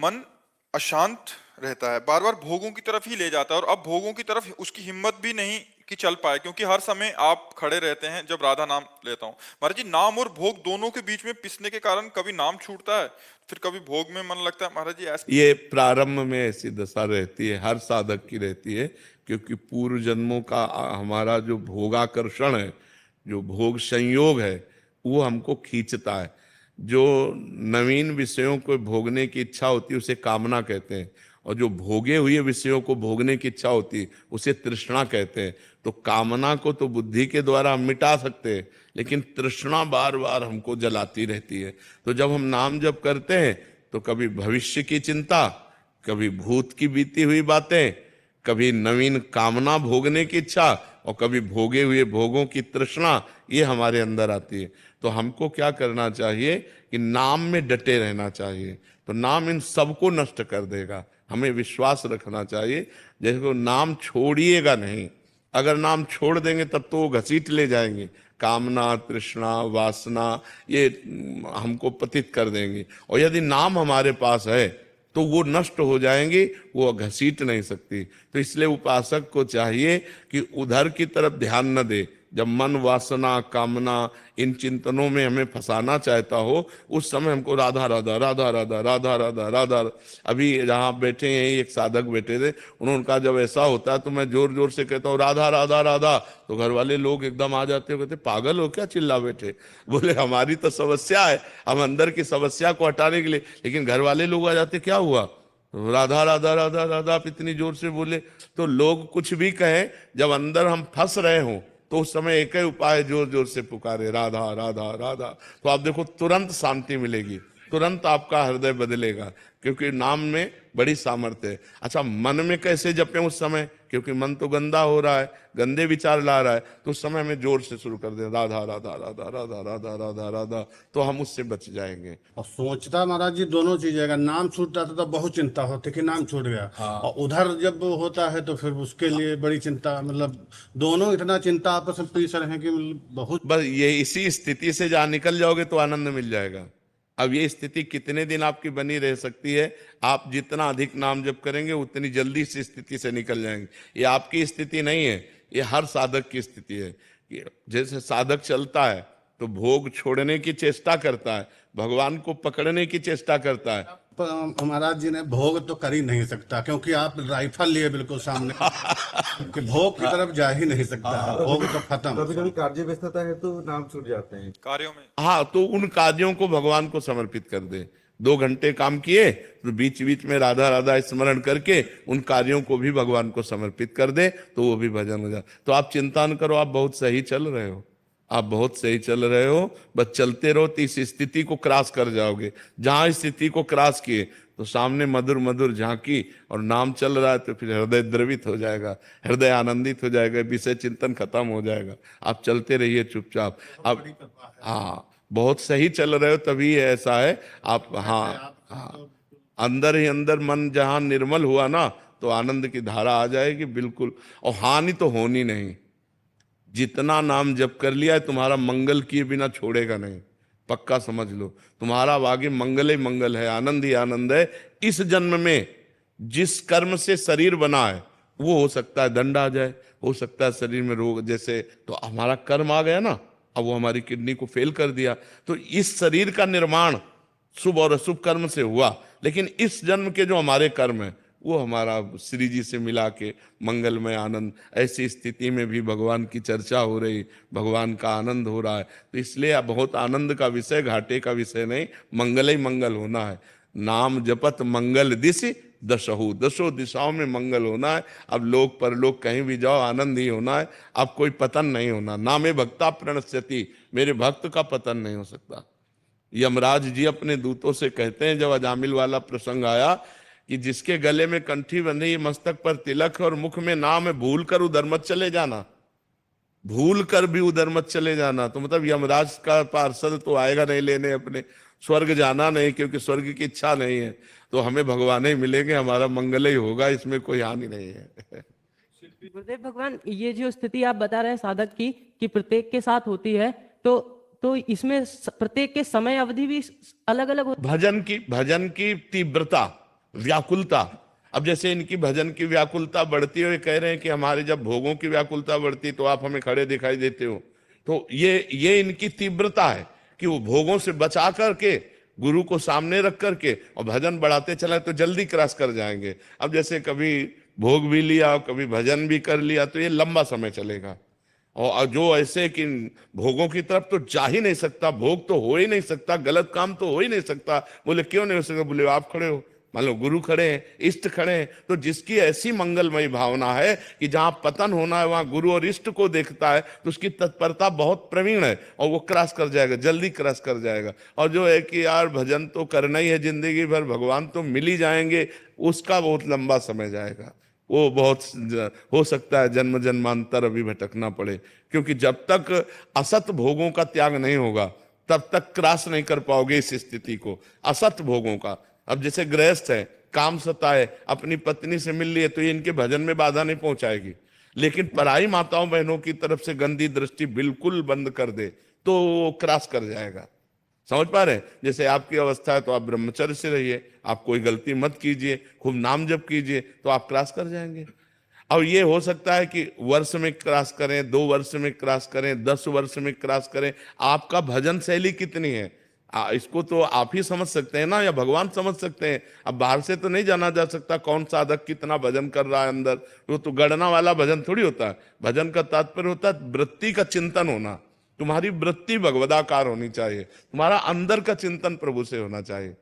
मन अशांत रहता है, बार बार भोगों की तरफ ही ले जाता है, और अब भोगों की तरफ उसकी हिम्मत भी नहीं कि चल पाए, क्योंकि हर समय आप खड़े रहते हैं जब राधा नाम लेता हूँ। महाराज जी, नाम और भोग दोनों के बीच में पिसने के कारण कभी नाम छूटता है, फिर कभी भोग में मन लगता है। महाराज जी ऐसा ये प्रारंभ में ऐसी दशा रहती है, हर साधक की रहती है, क्योंकि पूर्व जन्मों का हमारा जो भोगाकर्षण है, जो भोग संयोग है, वो हमको खींचता है। जो नवीन विषयों को भोगने की इच्छा होती है उसे कामना कहते हैं, और जो भोगे हुए विषयों को भोगने की इच्छा होती है उसे तृष्णा कहते हैं। तो कामना को तो बुद्धि के द्वारा हम मिटा सकते हैं, लेकिन तृष्णा बार बार हमको जलाती रहती है। तो जब हम नाम जप करते हैं तो कभी भविष्य की चिंता, कभी भूत की बीती हुई बातें, कभी नवीन कामना भोगने की इच्छा, और कभी भोगे हुए भोगों की तृष्णा, ये हमारे अंदर आती है। तो हमको क्या करना चाहिए कि नाम में डटे रहना चाहिए। तो नाम इन सबको नष्ट कर देगा, हमें विश्वास रखना चाहिए। जैसे को नाम छोड़िएगा नहीं, अगर नाम छोड़ देंगे तब तो वो घसीट ले जाएंगे, कामना तृष्णा वासना, ये हमको पतित कर देंगे। और यदि नाम हमारे पास है तो वो नष्ट हो जाएंगी, वो घसीट नहीं सकती। तो इसलिए उपासक को चाहिए कि उधर की तरफ ध्यान न दे। जब मन वासना कामना इन चिंतनों में हमें फंसाना चाहता हो, उस समय हमको राधा राधा राधा राधा राधा राधा राधा। अभी जहाँ बैठे हैं एक साधक बैठे थे, उन्होंने कहा जब ऐसा होता है तो मैं जोर जोर से कहता हूँ राधा राधा राधा, तो घर वाले लोग एकदम आ जाते हो, कहते पागल हो क्या चिल्ला बैठे। बोले हमारी तो समस्या है, हम अंदर की समस्या को हटाने के लिए, लेकिन घर वाले लोग आ जाते क्या हुआ, राधा राधा राधा राधा आप इतनी जोर से बोले। तो लोग कुछ भी कहें, जब अंदर हम फंस रहे हों तो उस समय एक ही उपाय, जोर जोर से पुकारे राधा राधा राधा। तो आप देखो तुरंत शांति मिलेगी, तुरंत आपका हृदय बदलेगा, क्योंकि नाम में बड़ी सामर्थ्य है। अच्छा, मन में कैसे जपें उस समय, क्योंकि मन तो गंदा हो रहा है, गंदे विचार ला रहा है, तो उस समय हमें जोर से शुरू कर दें राधा राधा राधा राधा राधा राधा राधा, तो हम उससे बच जाएंगे। और सोचता महाराज जी दोनों चीजें, अगर नाम छूट जाता तो बहुत चिंता होती कि नाम छूट गया। हाँ। और उधर जब होता है तो फिर उसके लिए बड़ी चिंता, मतलब दोनों इतना चिंता आपस में पीस रहे हैं कि मतलब बहुत। बस ये इसी स्थिति से जहां निकल जाओगे तो आनंद मिल जाएगा। अब ये स्थिति कितने दिन आपकी बनी रह सकती है, आप जितना अधिक नाम जप करेंगे उतनी जल्दी इस स्थिति से निकल जाएंगे। ये आपकी स्थिति नहीं है, ये हर साधक की स्थिति है। कि जैसे साधक चलता है तो भोग छोड़ने की चेष्टा करता है, भगवान को पकड़ने की चेष्टा करता है। महाराज जी ने भोग तो कर ही नहीं सकता, क्योंकि आप राइफल लिए बिल्कुल सामने कि भोग की तरफ जा ही नहीं सकता, भोग तो खत्म। कभी कभी कार्य व्यस्तता है तो नाम छूट जाते हैं कार्यों में। हाँ, तो उन कार्यों को भगवान को समर्पित कर दे। 2 घंटे काम किए तो बीच बीच में राधा राधा स्मरण करके उन कार्यों को भी भगवान को समर्पित कर दे, तो वो भी भजन हो जाए। तो आप चिंता न करो, आप बहुत सही चल रहे हो, आप बहुत सही चल रहे हो। बस चलते रहो तो इस स्थिति को क्रॉस कर जाओगे। जहां इस स्थिति को क्रॉस किए तो सामने मधुर मधुर झांकी और नाम चल रहा है, तो फिर हृदय द्रवित हो जाएगा, हृदय आनंदित हो जाएगा, विषय चिंतन खत्म हो जाएगा। आप चलते रहिए चुपचाप। अब हाँ, बहुत सही चल रहे हो तभी ऐसा है आप। हाँ हाँ, अंदर ही अंदर मन जहां निर्मल हुआ ना, तो आनंद की धारा आ जाएगी बिल्कुल। और हानि तो होनी नहीं। जितना नाम जप कर लिया है तुम्हारा मंगल किए बिना छोड़ेगा नहीं, पक्का समझ लो। तुम्हारा आगे मंगल ही मंगल है, आनंद ही आनंद है। इस जन्म में जिस कर्म से शरीर बना है, वो हो सकता है दंड आ जाए, हो सकता है शरीर में रोग, जैसे तो हमारा कर्म आ गया ना, अब वो हमारी किडनी को फेल कर दिया। तो इस शरीर का निर्माण शुभ और अशुभ कर्म से हुआ, लेकिन इस जन्म के जो हमारे कर्म है वो हमारा श्री जी से मिला के मंगलमय आनंद। ऐसी स्थिति में भी भगवान की चर्चा हो रही, भगवान का आनंद हो रहा है। तो इसलिए बहुत आनंद का विषय, घाटे का विषय नहीं, मंगल ही मंगल होना है। नाम जपत मंगल दिशि दशहु, दसों दिशाओं में मंगल होना है। अब लोक परलोक कहीं भी जाओ आनंद ही होना है। अब कोई पतन नहीं होना। नामे भक्ता प्रणश्यति, मेरे भक्त का पतन नहीं हो सकता। यमराज जी अपने दूतों से कहते हैं, जब अजामिल वाला प्रसंग आया कि जिसके गले में कंठी बंधी, मस्तक पर तिलक और मुख में नाम है, भूल कर उधर मत चले जाना, भूल कर भी उधर मत चले जाना। तो मतलब यमराज का पार्षद तो आएगा नहीं लेने, अपने स्वर्ग जाना नहीं, क्योंकि स्वर्ग की इच्छा नहीं है। तो हमें भगवान ही मिलेंगे, हमारा मंगल ही होगा, इसमें कोई हानि नहीं है। गुरुदेव भगवान, ये जो स्थिति आप बता रहे हैं साधक की कि प्रत्येक के साथ होती है, तो इसमें प्रत्येक के समय अवधि भी अलग अलग होती है। भजन की तीव्रता, व्याकुलता। अब जैसे इनकी भजन की व्याकुलता बढ़ती है, कह रहे हैं कि हमारे जब भोगों की व्याकुलता बढ़ती तो आप हमें खड़े दिखाई देते हो। तो ये इनकी तीव्रता है कि वो भोगों से बचा करके गुरु को सामने रख करके और भजन बढ़ाते चला तो जल्दी क्रॉस कर जाएंगे। अब जैसे कभी भोग भी लिया और कभी भजन भी कर लिया तो ये लंबा समय चलेगा। और जो ऐसे कि भोगों की तरफ तो जा ही नहीं सकता, भोग तो हो ही नहीं सकता, गलत काम तो हो ही नहीं सकता। बोले क्यों नहीं हो सकता? बोले आप खड़े हो, मान लो गुरु खड़े हैं, इष्ट खड़े हैं। तो जिसकी ऐसी मंगलमयी भावना है कि जहां पतन होना है वहां गुरु और इष्ट को देखता है तो उसकी तत्परता बहुत प्रवीण है और वो क्रॉस कर जाएगा, जल्दी क्रॉस कर जाएगा। और जो है कि यार भजन तो करना ही है जिंदगी भर, भगवान तो मिल ही जाएंगे, उसका बहुत लंबा समय जाएगा। वो बहुत हो सकता है जन्म जन्मांतर अभी भटकना पड़े, क्योंकि जब तक असत भोगों का त्याग नहीं होगा तब तक क्रॉस नहीं कर पाओगे इस स्थिति को, असत भोगों का। अब जैसे गृहस्थ है, काम सताए, अपनी पत्नी से मिल लिए तो ये इनके भजन में बाधा नहीं पहुंचाएगी, लेकिन पराई माताओं बहनों की तरफ से गंदी दृष्टि बिल्कुल बंद कर दे तो वो क्रॉस कर जाएगा। समझ पा रहे हैं? जैसे आपकी अवस्था है तो आप ब्रह्मचर्य से रहिए, आप कोई गलती मत कीजिए, खूब नाम जप कीजिए तो आप क्रॉस कर जाएंगे। और ये हो सकता है कि वर्ष में क्रॉस करें, 2 वर्ष में क्रॉस करें, 10 वर्ष में क्रॉस करें। आपका भजन शैली कितनी है इसको तो आप ही समझ सकते हैं ना, या भगवान समझ सकते हैं। अब बाहर से तो नहीं जाना जा सकता कौन साधक कितना भजन कर रहा है अंदर, वो तो गणना वाला भजन थोड़ी होता है। भजन का तात्पर्य होता है वृत्ति का चिंतन होना, तुम्हारी वृत्ति भगवदाकार होनी चाहिए, तुम्हारा अंदर का चिंतन प्रभु से होना चाहिए।